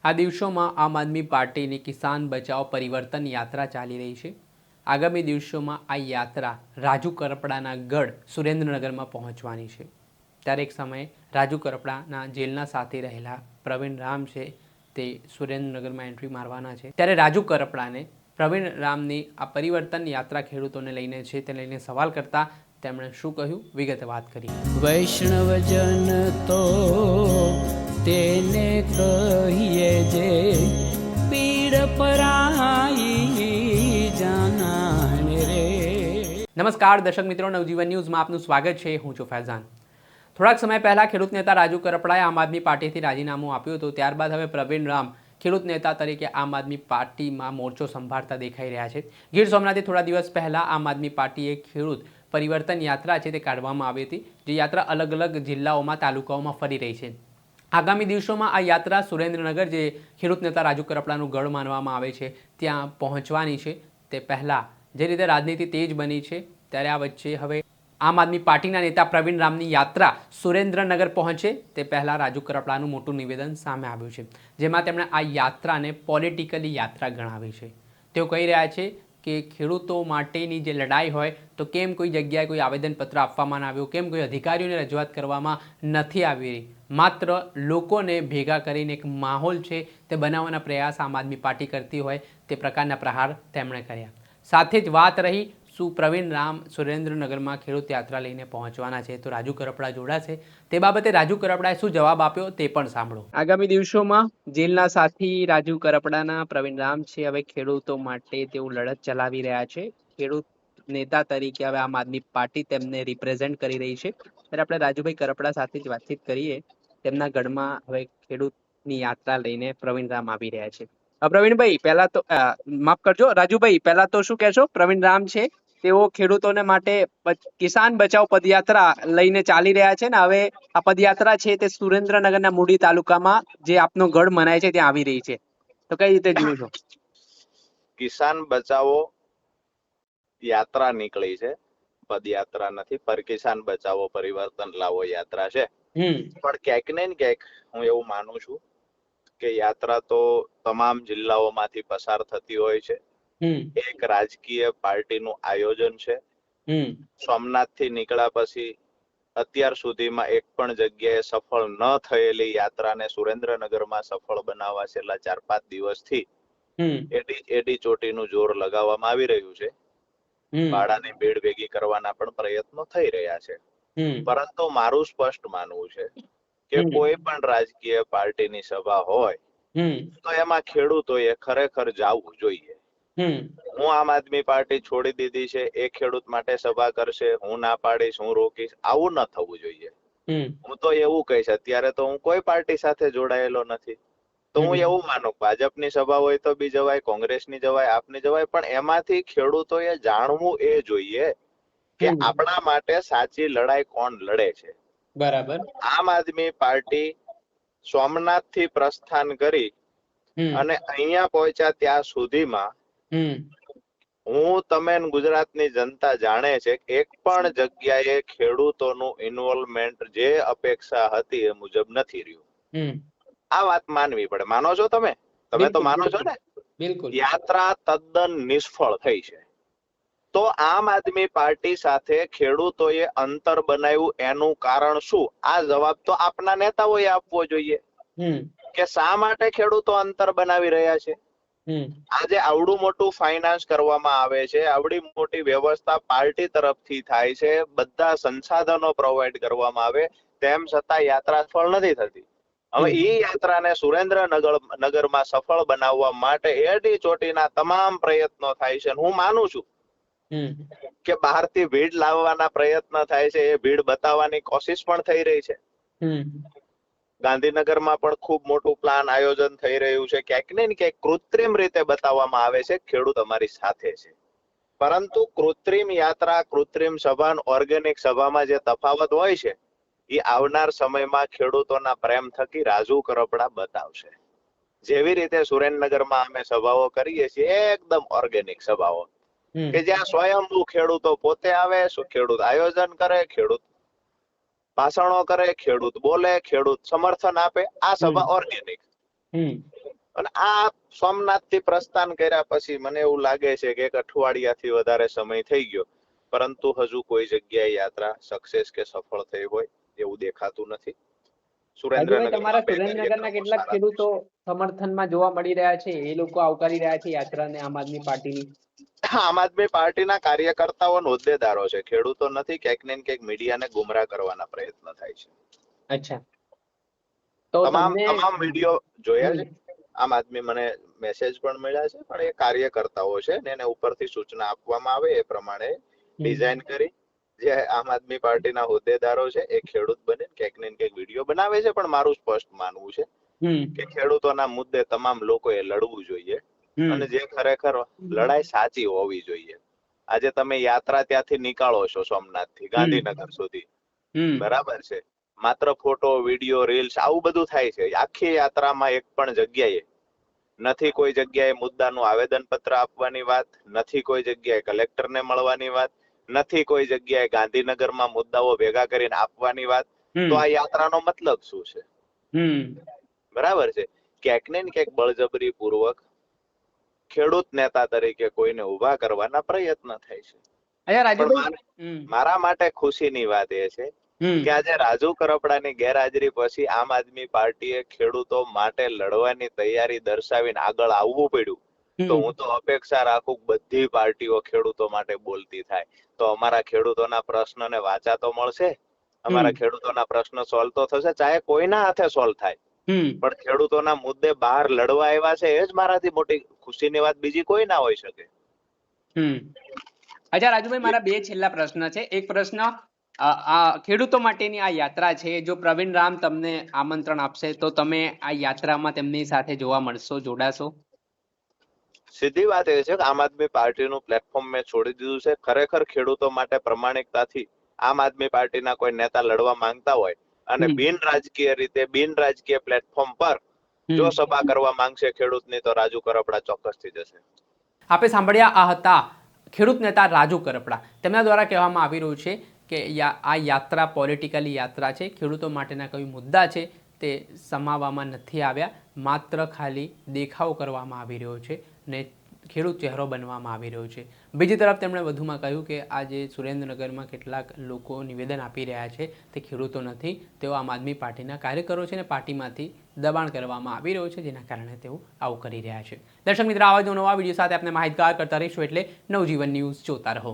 આ દિવસોમાં આમ આદમી પાર્ટીની કિસાન બચાવ પરિવર્તન યાત્રા ચાલી રહી છે। આગામી દિવસોમાં આ યાત્રા રાજુ કરપડાના ગઢ સુરેન્દ્રનગરમાં પહોંચવાની છે। ત્યારે એક સમયે રાજુ કરપડાના જેલના સાથી રહેલા પ્રવીણ રામ છે તે સુરેન્દ્રનગરમાં એન્ટ્રી મારવાના છે। ત્યારે રાજુ કરપડાને પ્રવીણ રામની આ પરિવર્તન યાત્રા ખેડૂતોને લઈને છે તે લઈને સવાલ કરતા તેમણે શું કહ્યું વિગતે વાત કરી। વૈષ્ણવજન તો તેને કહીએ જે પીડ પરાઈ જાનાને રે। નમસ્કાર દર્શક મિત્રો, નવજીવન ન્યૂઝમાં આપનું સ્વાગત છે। હું છું ફૈઝાન। થોડાક સમય પહેલા ખેડૂત નેતા રાજુ કરપડાએ આમ આદમી પાર્ટીથી રાજીનામું આપ્યું હતું। ત્યારબાદ હવે પ્રવીણ રામ ખેડૂત નેતા તરીકે આમ આદમી પાર્ટીમાં મોરચો સંભાળતા દેખાઈ રહ્યા છે। ગીર સોમનાથથી થોડા દિવસ પહેલા આમ આદમી પાર્ટીએ ખેડૂત પરિવર્તન યાત્રા છે તે કાઢવામાં આવી હતી, જે યાત્રા અલગ અલગ જિલ્લાઓમાં તાલુકાઓમાં ફરી રહી છે। આગામી દિવસોમાં આ યાત્રા સુરેન્દ્રનગર, જે ખેડૂત નેતા રાજુ કરપડાનું ગઢ માનવામાં આવે છે, ત્યાં પહોંચવાની છે। તે પહેલાં જે રીતે રાજનીતિ તેજ બની છે, ત્યારે આ વચ્ચે હવે આમ આદમી પાર્ટીના નેતા પ્રવીણ રામની યાત્રા સુરેન્દ્રનગર પહોંચે તે પહેલાં રાજુ કરપડાનું મોટું નિવેદન સામે આવ્યું છે, જેમાં તેમણે આ યાત્રાને પોલિટિકલી યાત્રા ગણાવી છે। તેઓ કહી રહ્યા છે કે ખેડૂતો માટેની જે લડાઈ હોય તો કેમ કોઈ જગ્યાએ કોઈ આવેદનપત્ર આપવામાં ના આવ્યું, કેમ કોઈ અધિકારીઓને રજૂઆત કરવામાં નથી આવી રહી, માત્ર લોકોને ભેગા કરીને એક માહોલ છે તે બનાવવાના પ્રયાસ આમ આદમી પાર્ટી કરતી હોય તે પ્રકારના પ્રહાર તેમણે કર્યા। સાથે જ વાત રહી શું પ્રવીણ રામ સુરેન્દ્રનગરમાં ખેડૂત યાત્રા લઈને પહોંચવાના છે તો રાજુ કરપડા જોડાશે, તે બાબતે રાજુ કરપડાએ શું જવાબ આપ્યો તે પણ સાંભળો। આગામી દિવસોમાં જેલના સાથી રાજુ કરપડાના પ્રવીણ રામ છે હવે ખેડૂતો માટે તેઓ લડત ચલાવી રહ્યા છે। ખેડૂત નેતા તરીકે હવે આમ આદમી પાર્ટી તેમને રિપ્રેઝેન્ટ કરી રહી છે। ત્યારે આપણે રાજુભાઈ કરપડા સાથે જ વાતચીત કરીએ। તેમના ગઢમાં હવે ખેડૂતની યાત્રા લઈને પ્રવીણ રામ આવી રહ્યા છે। પ્રવીણભાઈ પહેલા તો માફ કરજો રાજુભાઈ, પહેલા તો શું કહેશો? પ્રવીણ રામ છે તેઓ ખેડૂતોને માટે કિસાન બચાવ પદયાત્રા લઈને ચાલી રહ્યા છે ને હવે આ પદયાત્રા છે તે સુરેન્દ્રનગરના મૂડી તાલુકામાં જે આપનો ગઢ મનાય છે ત્યાં આવી રહી છે, તો કઈ રીતે જુઓ છો? કિસાન બચાવો યાત્રા નીકળી છે, પદયાત્રા નથી, પર કિસાન બચાવો પરિવર્તન લાવો યાત્રા છે। પણ ક્યાંક ને ક્યાંક હું એવું માનું છું કે યાત્રા તો તમામ જિલ્લાઓમાંથી પસાર થતી હોય છે। એક રાજકીય પાર્ટીનું આયોજન છે। સોમનાથ થી નીકળ્યા પછી અત્યાર સુધીમાં એક પણ જગ્યાએ સફળ ન થયેલી યાત્રાને સુરેન્દ્રનગરમાં સફળ બનાવવા છેલ્લા 4-5 દિવસથી એડી ચોટીનું જોર લગાવવામાં આવી રહ્યું છે। ભાડાની ભીડ ભેગી કરવાના પણ પ્રયત્નો થઈ રહ્યા છે। પરંતુ મારું સ્પષ્ટ માનવું છે કે કોઈ પણ રાજકીય પાર્ટીની સભા હોય તો એમાં ખેડૂતોએ ખરેખર જવું જોઈએ। હું આમ આદમી પાર્ટી છોડી દીધી છે, એ ખેડૂત માટે સભા કરશે, હું ના પાડીશ, હું રોકીશ, આવું ન થવું જોઈએ। હું તો એવું કહીશ, અત્યારે તો હું કોઈ પાર્ટી સાથે જોડાયેલો નથી, તો હું એવું માનું ભાજપની સભા હોય તો બી જવાય, કોંગ્રેસની જવાય, આપની જવાય, પણ એમાંથી ખેડૂતોએ જાણવું એ જોઈએ કે આપણા માટે સાચી લડાઈ કોણ લડે છે। બરાબર। આમ આદમી પાર્ટી સોમનાથ થી પ્રસ્થાન કરી અને અહીંયા પહોંચ્યા ત્યાં સુધીમાં હું તમે ગુજરાતની જનતા જાણે છે એક પણ જગ્યાએ ખેડૂતોનું ઇન્વોલ્વમેન્ટ જે અપેક્ષા હતી એ મુજબ નથી રહ્યું। આ વાત માનવી પડે। માનો છો તમે તો માનો છો ને? બિલકુલ। યાત્રા તદ્દન નિષ્ફળ થઈ છે। તો આમ આદમી પાર્ટી સાથે ખેડૂતોએ અંતર બનાવ્યું એનું કારણ શું? આ જવાબ તો આપના નેતાઓએ આપવો જોઈએ કે શા માટે ખેડૂતો અંતર બનાવી રહ્યા છે। આજે આવડું મોટું ફાઇનાન્સ કરવામાં આવે છે, આવડી મોટી વ્યવસ્થા પાર્ટી તરફથી થાય છે, બધા સંસાધનો પ્રોવાઈડ કરવામાં આવે, તેમ છતાં યાત્રા સફળ નથી થતી। હવે એ યાત્રાને સુરેન્દ્રનગરમાં સફળ બનાવવા માટે એડી ચોટીના તમામ પ્રયત્નો થાય છે। હું માનું છું કે બહારથી ભીડ લાવવાના પ્રયત્ન થાય છે, એ ભીડ બતાવવાની કોશિશ પણ થઈ રહી છે। ગાંધીનગરમાં પણ ખૂબ મોટું પ્લાન આયોજન થઈ રહ્યું છે, ક્યાંક ને ક્યાંક કૃત્રિમ રીતે બતાવવામાં આવે છે ખેડૂત અમારી સાથે છે। પરંતુ કૃત્રિમ યાત્રા, કૃત્રિમ સભા, ઓર્ગેનિક સભામાં જે તફાવત હોય છે એ આવનાર સમયમાં ખેડૂતોના પ્રેમ થકી રાજુ કરપડા બતાવશે। જેવી રીતે સુરેન્દ્રનગરમાં અમે સભાઓ કરીએ છીએ એકદમ ઓર્ગેનિક સભાઓ કે જ્યાં સ્વયંભૂ ખેડૂતો પોતે આવે, ખેડૂત આયોજન કરે, ખેડૂત ભાષણો કરે, ખેડૂત બોલે, ખેડૂત સમર્થન આપે, આ સભા ઓર્ગેનિક। અને આ સોમનાથથી પ્રસ્થાન કર્યા પછી મને એવું લાગે છે કે 1 અઠવાડિયાથી વધારે સમય થઈ ગયો, પરંતુ હજુ કોઈ જગ્યાએ યાત્રા સક્સેસ કે સફળ થઈ હોય એવું દેખાતું નથી. તમારા સુરેન્દ્રનગરના કેટલાક ખેડૂતો સમર્થનમાં જોવા મળી રહ્યા છે, એ લોકો આવકારી રહ્યા છે યાત્રાને આમ આદમી પાર્ટીની. આમ આદમી પાર્ટીના કાર્યકર્તાઓ અને હોદ્દેદારો છે, ખેડૂતો નથી. ક્યાંક ને ક્યાંક મીડિયાને ગુમરાહ કરવાના પ્રયત્ન થાય છે. અચ્છા, તો તમામ વિડીયો જોયા છે. આમ આદમી મને મેસેજ પણ મળ્યા છે, પણ એ કાર્યકર્તાઓ છે ને એને ઉપરથી સૂચના આપવામાં આવે એ પ્રમાણે ડિઝાઇન કરી જે આમ આદમી પાર્ટીના હોદ્દેદારો છે એ ખેડૂત બને ક્યાંક ને ક્યાંક વિડીયો બનાવે છે. પણ મારું સ્પષ્ટ માનવું છે કે ખેડૂતોના મુદ્દે તમામ લોકોએ લડવું જોઈએ અને જે ખરેખર લડાઈ સાચી હોવી જોઈએ. આજે તમે યાત્રા ત્યાંથી નીકાળો છો સોમનાથથી ગાંધીનગર સુધી, બરાબર છે, માત્ર ફોટો, વિડીયો, રીલ્સ આવું બધું થાય છે. આખી યાત્રામાં એક પણ જગ્યાએ નથી કોઈ જગ્યાએ મુદ્દાનું આવેદનપત્ર આપવાની વાત, નથી કોઈ જગ્યાએ કલેક્ટરને મળવાની વાત, નથી કોઈ જગ્યાએ ગાંધીનગરમાં મુદ્દાઓ ભેગા કરીને આપવાની વાત. તો આ યાત્રાનો મતલબ શું છે? બરાબર છે. ક્યાંક ને ક્યાંક બળજબરી પૂર્વક ખેડૂત નેતા તરીકે કોઈને ઉભા કરવાના પ્રયત્ન થાય છે. મારા માટે ખુશીની વાત એ છે કે આજે રાજુ કરપડાની ગેરહાજરી પછી આમ આદમી પાર્ટીએ ખેડૂતો માટે લડવાની તૈયારી દર્શાવીને આગળ આવવું પડ્યું. તો હું તો અપેક્ષા રાખું બધી પાર્ટીઓ ખેડૂતો માટે બોલતી થાય તો અમારા ખેડૂતોના પ્રશ્નને વાચા તો મળશે, અમારા ખેડૂતોના પ્રશ્ન સોલ્વ તો થશે, ચાહે કોઈના હાથે સોલ્વ થાય, પણ ખેડૂતોના મુદ્દે બહાર લડવા આવ્યા છે એ જ મારાથી મોટી ખુશીની વાત બીજી કોઈ ના હોઈ શકે. અચ્છા રાજુભાઈ, મારા 2 છેલ્લા પ્રશ્ન છે. એક પ્રશ્ન, આ ખેડૂતો માટેની આ યાત્રા છે, જો પ્રવીણ રામ તમને આમંત્રણ આપશે તો તમે આ યાત્રામાં તેમની સાથે જોવા મળશો, જોડાશો? સીધી વાત એ છે કે આમ આદમી પાર્ટીનું પ્લેટફોર્મ મેં છોડી દીધું છે. ખરેખર ખેડૂતો માટે પ્રમાણિકતાથી આમ આદમી પાર્ટીના કોઈ નેતા લડવા માંગતા હોય અને બિન રાજકીય રીતે બિન રાજકીય પ્લેટફોર્મ પર જો સભા કરવા માંગશે ખેડૂતની, તો રાજુ કરપડા ચોક્કસથી જશે. આપે સાંભળ્યા, આ હતા ખેડૂત નેતા રાજુ કરપડા. તેમના દ્વારા કહેવામાં આવી રહ્યું છે કે આ યાત્રા પોલિટિકલી યાત્રા છે, ખેડૂતો માટેના કોઈ મુદ્દા છે તે સમાવવામાં નથી આવ્યા, માત્ર ખાલી દેખાવ કરવામાં આવી રહ્યો છે ને ખેડૂત ચહેરો બનવામાં આવી રહ્યો છે. બીજી તરફ તેમણે વધુમાં કહ્યું કે આજે સુરેન્દ્રનગરમાં કેટલાક લોકો નિવેદન આપી રહ્યા છે તે ખેડૂતો નથી, તેઓ આમ આદમી પાર્ટીના કાર્યકરો છે અને પાર્ટીમાંથી દબાણ કરવામાં આવી રહ્યું છે, જેના કારણે તેઓ આવું કરી રહ્યા છે. દર્શક મિત્રો, આવા જ નવા વિડીયો સાથે આપણે માહિતગાર કરતા રહીશું, એટલે નવજીવન ન્યૂઝ જોતા રહો.